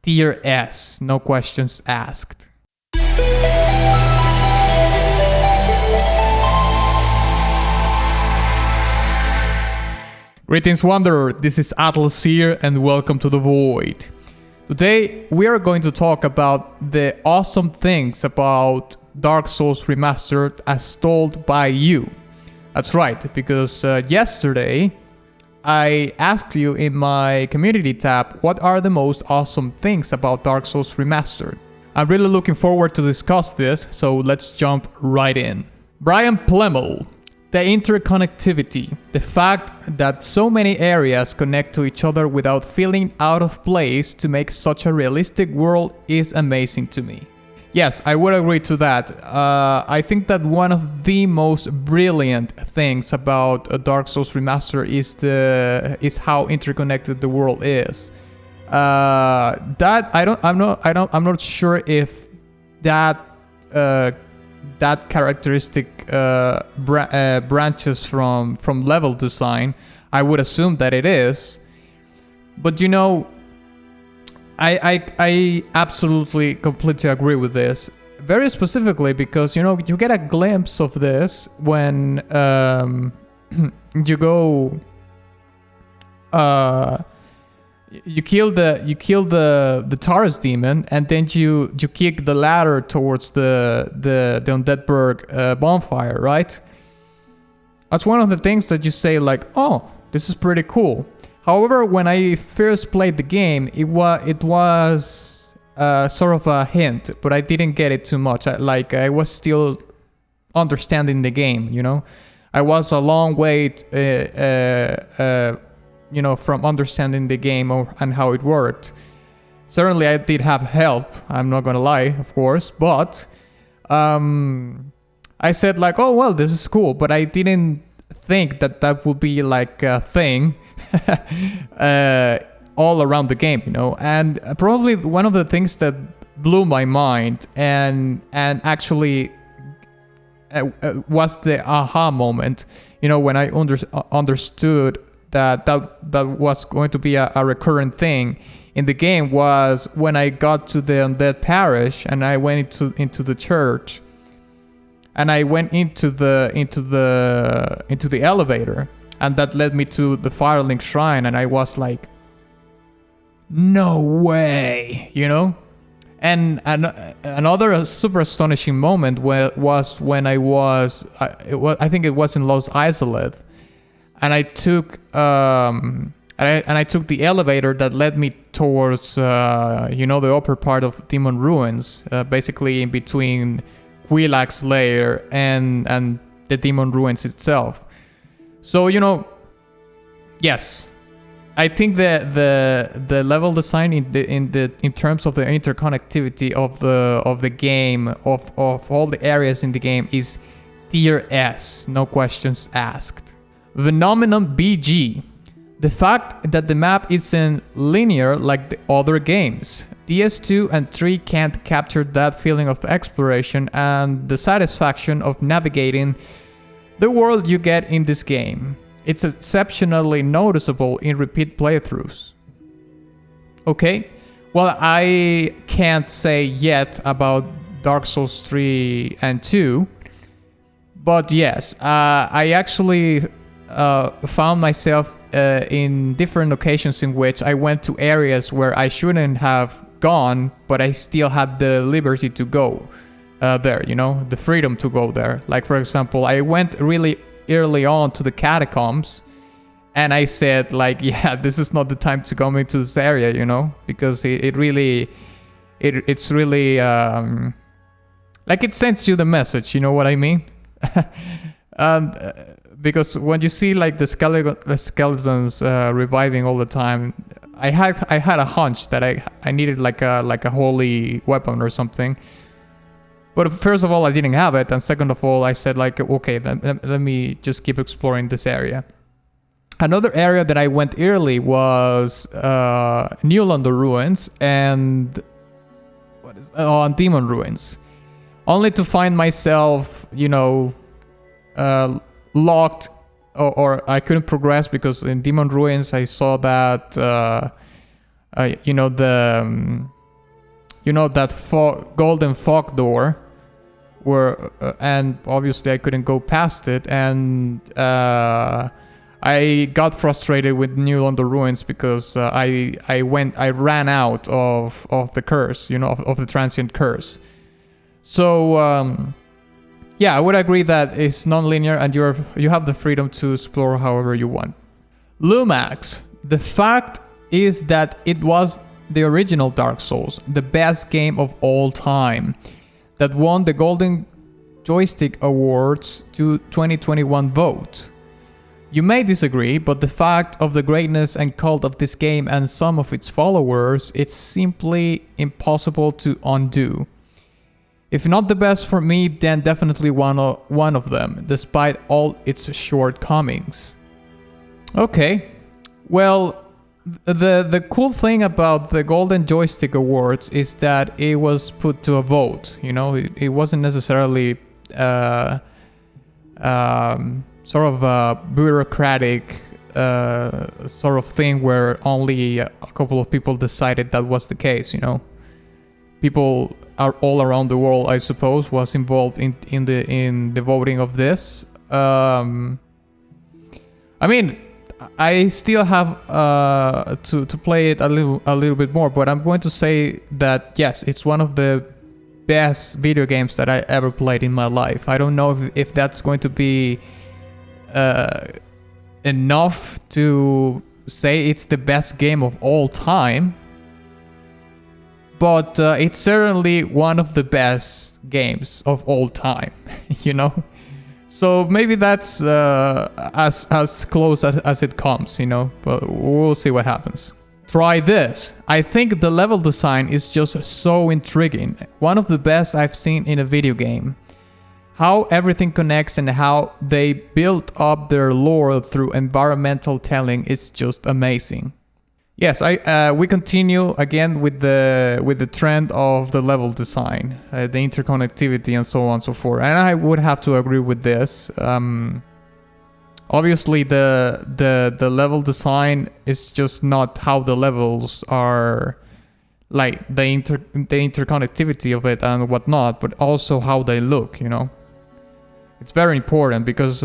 Tier S, no questions asked. Greetings, Wanderer. This is Atlas here, and welcome to the Void. Today, we are going to talk about the awesome things about Dark Souls Remastered as told by you. That's right, because yesterday, I asked you in my community tab, what are the most awesome things about Dark Souls Remastered? I'm really looking forward to discuss this, so let's jump right in. Brian Plemmel. The interconnectivity, the fact that so many areas connect to each other without feeling out of place to make such a realistic world is amazing to me. Yes, I would agree to that. I think that one of the most brilliant things about a Dark Souls Remaster is how interconnected the world is. I'm not sure if that characteristic branches from level design. I would assume that it is, but you know, I absolutely completely agree with this. Very specifically because, you know, you get a glimpse of this when you go you kill the Taurus demon, and then you kick the ladder towards the Undead Berg bonfire, right? That's one of the things that you say like, oh, this is pretty cool. However, when I first played the game, it was sort of a hint, but I didn't get it too much. I was still understanding the game, you know? I was a long way from understanding the game and how it worked. Certainly I did have help, I'm not gonna lie, of course, but I said like, oh well, this is cool, but I didn't think that would be like a thing all around the game, you know. And probably one of the things that blew my mind and actually was the aha moment, you know, when I understood that was going to be a recurrent thing in the game, was when I got to the Undead Parish and I went into the church, and I went into the elevator, and that led me to the Firelink Shrine, and I was like, no way, you know. And another super astonishing moment was when I think it was in Los Isoleth. And I took I took the elevator that led me towards the upper part of Demon Ruins, basically in between Quilax Lair and the Demon Ruins itself. So, you know, yes, I think the level design in terms of the interconnectivity of the game of all the areas in the game is tier S, no questions asked. Phenomenon BG. The fact that the map isn't linear like the other games. DS2 and 3 can't capture that feeling of exploration and the satisfaction of navigating the world you get in this game. It's exceptionally noticeable in repeat playthroughs. Okay, well, I can't say yet about Dark Souls 3 and 2, but yes, I actually found myself in different occasions in which I went to areas where I shouldn't have gone, but I still had the liberty to go there, you know, the freedom to go there. Like, for example, I went really early on to the catacombs, and I said like, yeah, this is not the time to come into this area, you know, because it's really like it sends you the message, you know what I mean? Because when you see like the skeletons reviving all the time, I had a hunch that I needed like a holy weapon or something. But first of all, I didn't have it, and second of all, I said like, okay, let me just keep exploring this area. Another area that I went early was Newlander Ruins and Demon Ruins, only to find myself, you know, locked, or I couldn't progress because in Demon Ruins I saw that you know, that golden fog door, where and obviously I couldn't go past it, and I got frustrated with New London Ruins because I ran out of the curse, you know, of the transient curse. So yeah, I would agree that it's non-linear and you have the freedom to explore however you want. Lumax, the fact is that it was the original Dark Souls, the best game of all time, that won the Golden Joystick Awards 2021 vote. You may disagree, but the fact of the greatness and cult of this game and some of its followers, it's simply impossible to undo. If not the best for me, then definitely one of them, despite all its shortcomings. Okay, well, the cool thing about the Golden Joystick Awards is that it was put to a vote. You know, it wasn't necessarily sort of a bureaucratic sort of thing where only a couple of people decided that was the case. You know, people are all around the world, I suppose, was involved in the voting of this. I mean, I still have to play it a little bit more, but I'm going to say that yes, it's one of the best video games that I ever played in my life. I don't know if that's going to be enough to say it's the best game of all time, but it's certainly one of the best games of all time, you know? So maybe that's as close as it comes, you know, but we'll see what happens. Try this. I think the level design is just so intriguing. One of the best I've seen in a video game. How everything connects and how they build up their lore through environmental telling is just amazing. Yes, we continue again with the trend of the level design, the interconnectivity and so on and so forth. And I would have to agree with this. Obviously, the level design is just not how the levels are, like the interconnectivity of it and whatnot, but also how they look. You know, it's very important because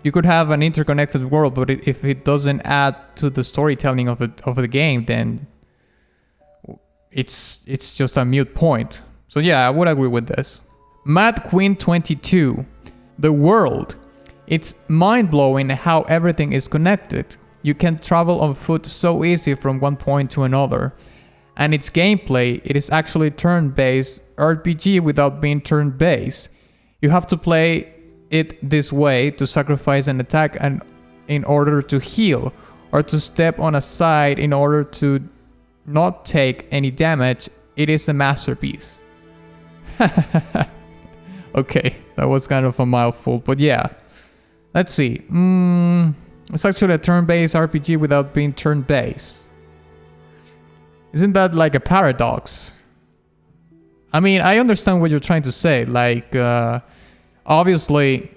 you could have an interconnected world, but if it doesn't add to the storytelling of the game, then it's just a mute point. So yeah, I would agree with this. Mad Queen 22, the world. It's mind-blowing how everything is connected. You can travel on foot so easy from one point to another. And its gameplay, it is actually turn-based RPG without being turn-based. You have to play it this way to sacrifice an attack and in order to heal, or to step on a side in order to not take any damage. It is a masterpiece. Okay, that was kind of a mouthful, but yeah. Let's see. It's actually a turn-based RPG without being turn-based. Isn't that like a paradox? I mean, I understand what you're trying to say. Like, obviously,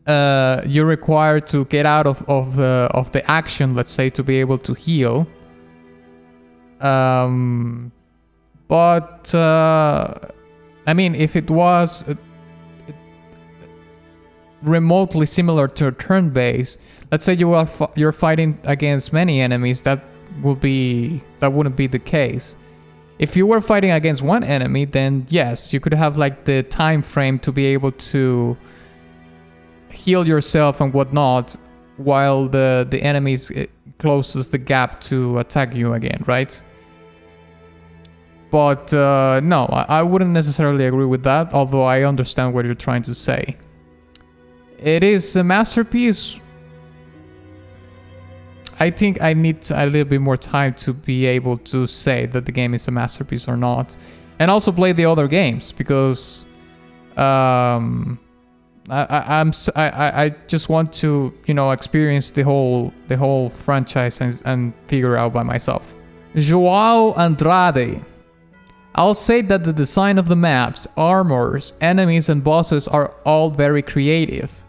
you're required to get out of the action, let's say, to be able to heal. But I mean, if it was remotely similar to a turn-based, let's say you're fighting against many enemies, that wouldn't be the case. If you were fighting against one enemy, then yes, you could have like the time frame to be able to heal yourself and whatnot, while the enemies closes the gap to attack you again, right? But no, I wouldn't necessarily agree with that, although I understand what you're trying to say. It is a masterpiece. I think I need a little bit more time to be able to say that the game is a masterpiece or not, and also play the other games, because I just want to, you know, experience the whole franchise and figure out by myself. João Andrade. I'll say that the design of the maps, armors, enemies and bosses are all very creative,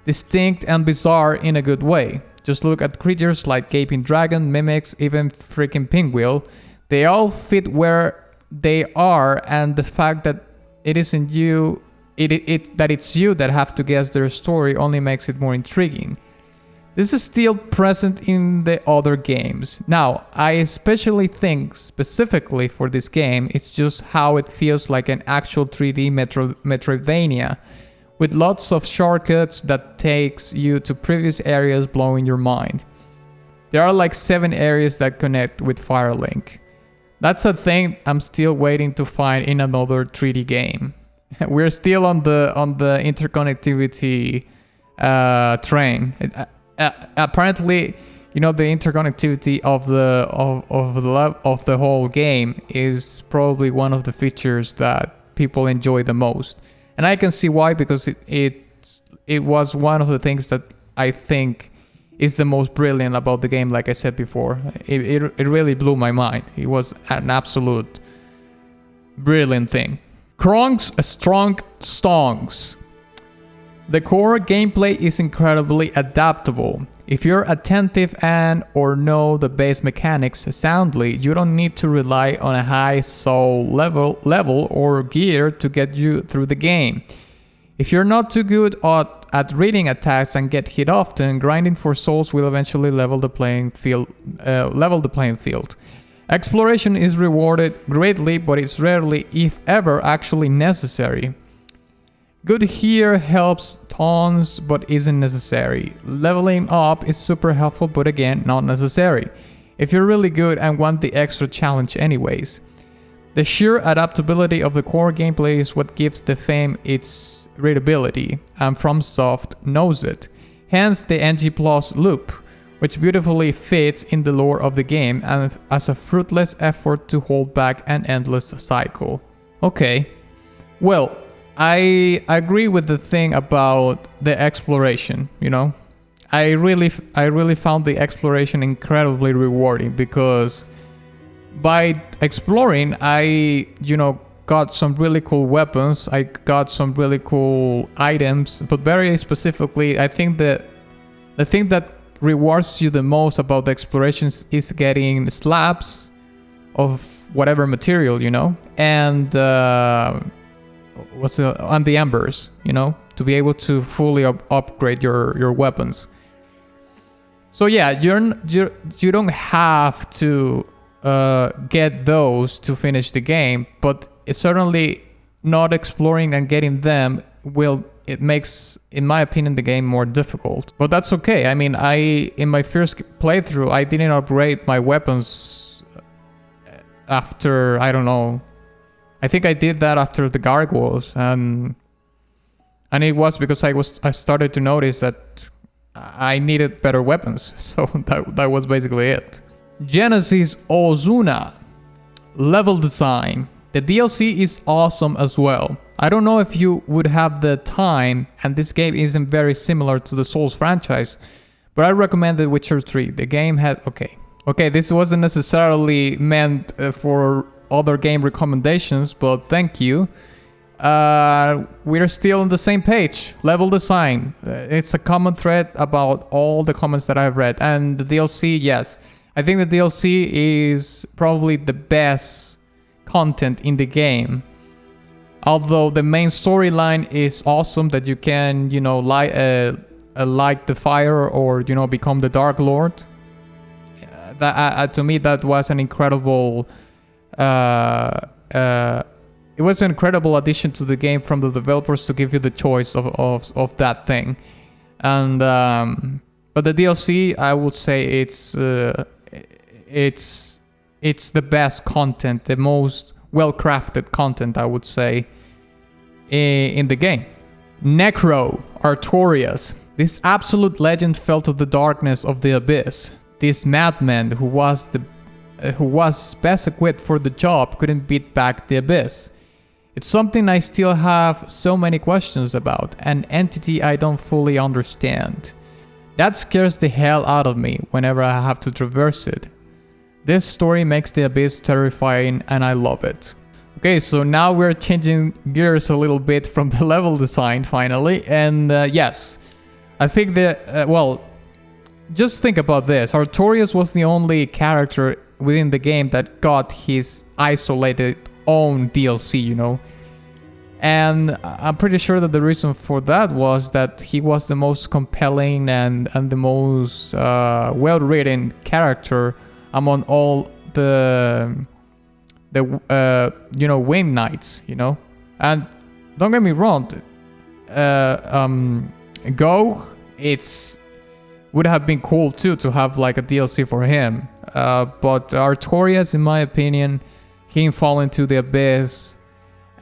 distinct and bizarre in a good way. Just look at creatures like Gaping Dragon, Mimics, even freaking Pinwheel. They all fit where they are, and the fact that it isn't you, that it's you that have to guess their story only makes it more intriguing. This is still present in the other games. Now, I especially think specifically for this game, it's just how it feels like an actual 3D Metroidvania, with lots of shortcuts that takes you to previous areas blowing your mind. There are like 7 areas that connect with Firelink. That's a thing I'm still waiting to find in another 3D game. We're still on the interconnectivity train. Apparently, you know, the interconnectivity of the whole game is probably one of the features that people enjoy the most, and I can see why, because it was one of the things that I think is the most brilliant about the game. Like I said before, it really blew my mind. It was an absolute brilliant thing. Kronk's strong stongs. The core gameplay is incredibly adaptable. If you're attentive and or know the base mechanics soundly, you don't need to rely on a high soul level or gear to get you through the game. If you're not too good at reading attacks and get hit often, grinding for souls will eventually level the playing field. Exploration is rewarded greatly, but it's rarely, if ever, actually necessary. Good gear helps tons, but isn't necessary. Leveling up is super helpful, but again, not necessary, if you're really good and want the extra challenge anyways. The sheer adaptability of the core gameplay is what gives the game its readability, and FromSoft knows it. Hence the NG Plus loop, which beautifully fits in the lore of the game and as a fruitless effort to hold back an endless cycle. Okay, well, I agree with the thing about the exploration, you know. I really found the exploration incredibly rewarding, because by exploring, I, you know, got some really cool weapons, I got some really cool items, but very specifically, I think that the thing that rewards you the most about the explorations is getting slabs of whatever material, you know, and on the embers, you know, to be able to fully upgrade your weapons. So yeah, you don't have to get those to finish the game, but it's certainly not exploring and getting them it makes, in my opinion, the game more difficult. But that's okay. I mean, in my first playthrough, I didn't upgrade my weapons after, I don't know, I think I did that after the gargoyles, and it was because I started to notice that I needed better weapons. So that was basically it. Genesis Ozuna. Level design. The DLC is awesome as well. I don't know if you would have the time, and this game isn't very similar to the Souls franchise, but I recommend The Witcher 3. The game has... Okay, this wasn't necessarily meant for other game recommendations, but thank you. We're still on the same page. Level design. It's a common thread about all the comments that I've read. And the DLC, yes. I think the DLC is probably the best content in the game. Although the main storyline is awesome, that you can, you know, light the fire, or, you know, become the Dark Lord. To me, that was an incredible... it was an incredible addition to the game from the developers to give you the choice of that thing. And but the DLC, I would say it's the best content, the most well-crafted content, I would say, in the game. Necro, Artorias. This absolute legend fell to the darkness of the abyss. This madman who was best equipped for the job couldn't beat back the abyss. It's something I still have so many questions about, an entity I don't fully understand. That scares the hell out of me whenever I have to traverse it. This story makes the abyss terrifying, and I love it. Okay, so now we're changing gears a little bit from the level design finally, and yes, I think that, well, just think about this. Artorias was the only character within the game that got his isolated own DLC, you know. And I'm pretty sure that the reason for that was that he was the most compelling and the most well-written character among all the you know, Gwyn Knights, you know. And don't get me wrong, Go, would have been cool too to have like a DLC for him. But Artorias, in my opinion, him falling to the abyss,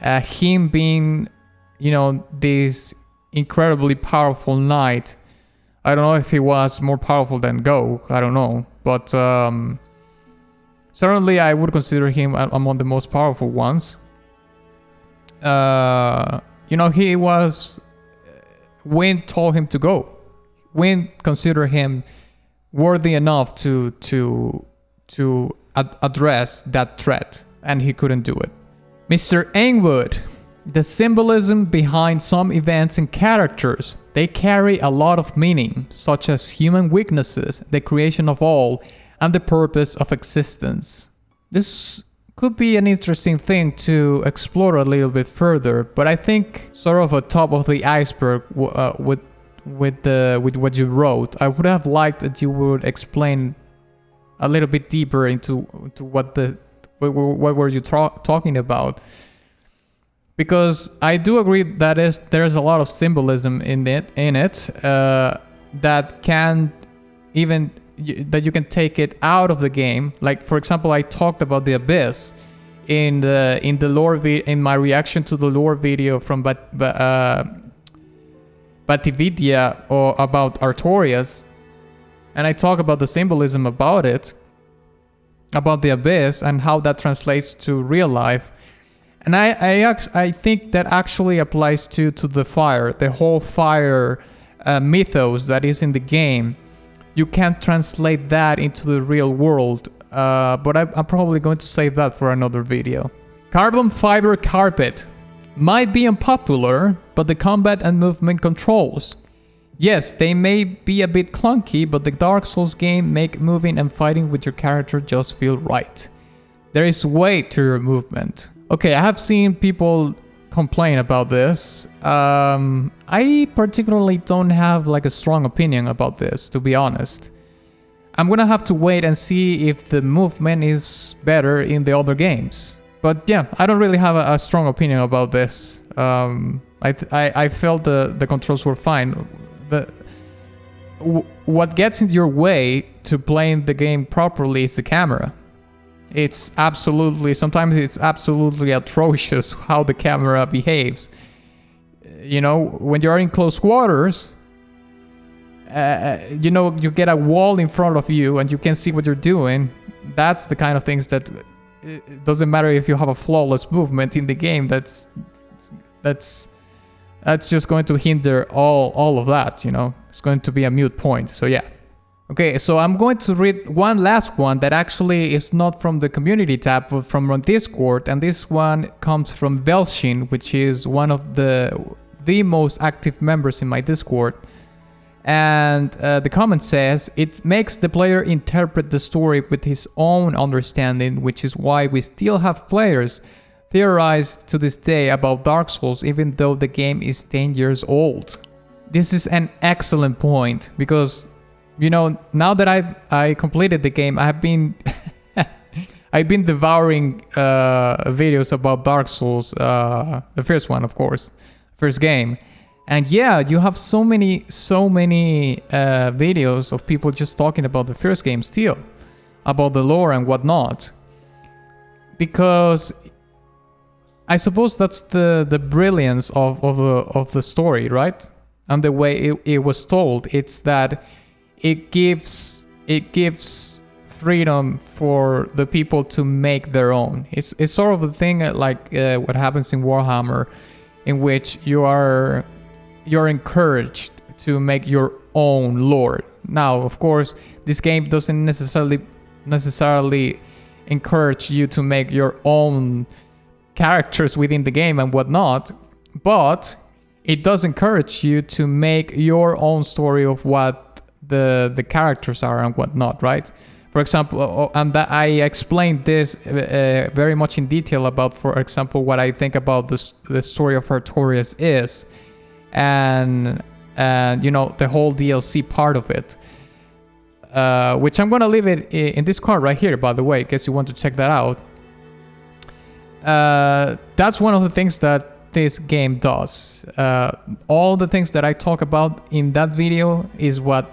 him being, you know, this incredibly powerful knight. I don't know if he was more powerful than Go, I don't know. But certainly I would consider him among the most powerful ones. You know, he was... Gwyn told him to go. Gwyn considered him worthy enough to address that threat, and he couldn't do it. Mr. Ainwood. The symbolism behind some events and characters. They carry a lot of meaning, such as human weaknesses, the creation of all, and the purpose of existence. This could be an interesting thing to explore a little bit further, but I think sort of a top of the iceberg with what you wrote. I would have liked that you would explain a little bit deeper into what were you talking about, because I do agree that there's a lot of symbolism in it that can even that you can take it out of the game. Like, for example, I talked about the abyss in the lore in my reaction to the lore video from Batividia or about Artorias, and I talk about the symbolism about it, about the abyss and how that translates to real life. And I think that actually applies to the fire, the whole fire mythos that is in the game. You can't translate that into the real world, but I'm probably going to save that for another video. Carbon fiber carpet. Might be unpopular, but the combat and movement controls. Yes, they may be a bit clunky, but the Dark Souls game make moving and fighting with your character just feel right. There is weight to your movement. Okay, I have seen people complain about this. I particularly don't have like a strong opinion about this, to be honest. I'm gonna have to wait and see if the movement is better in the other games. But yeah, I don't really have a strong opinion about this. I felt the controls were fine. What gets in your way to playing the game properly is the camera. Sometimes it's absolutely atrocious how the camera behaves. You know, when you're in close quarters, you know, you get a wall in front of you and you can see what you're doing. That's the kind of things that it doesn't matter if you have a flawless movement in the game. That's just going to hinder all of that, you know. It's going to be a moot point. So yeah. Okay, so I'm going to read one last one that actually is not from the community tab, but from Discord, and this one comes from Velshin, which is one of the most active members in my Discord. And the comment says, it makes the player interpret the story with his own understanding, which is why we still have players theorize to this day about Dark Souls, even though the game is 10 years old. This is an excellent point, because, you know, now that I completed the game, I've been devouring videos about Dark Souls, the first one, of course, first game. And yeah, you have so many videos of people just talking about the first game still, about the lore and whatnot. Because I suppose that's the brilliance of the story, right? And the way it was told. It's that it gives freedom for the people to make their own. It's sort of the thing like what happens in Warhammer, in which you're encouraged to make your own lore. Now, of course, this game doesn't necessarily encourage you to make your own characters within the game and whatnot, but it does encourage you to make your own story of what the characters are and whatnot, right? For example, and that I explained this very much in detail about, for example, what I think about the story of Artorias is, and you know, the whole DLC part of it, which I'm gonna leave it in this card right here, by the way, in case you want to check that out. That's one of the things that this game does. All the things that I talk about in that video is what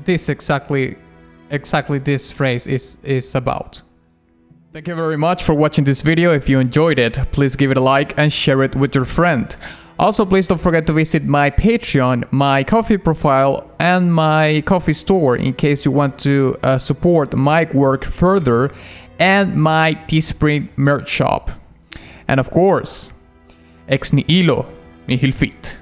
this exactly this phrase is about. Thank you very much for watching this video. If you enjoyed it, please give it a like and share it with your friend. Also, please don't forget to visit my Patreon, my Ko-fi profile, and my Ko-fi store in case you want to support my work further, and my Teespring merch shop. And of course, ex nihilo nihil fit.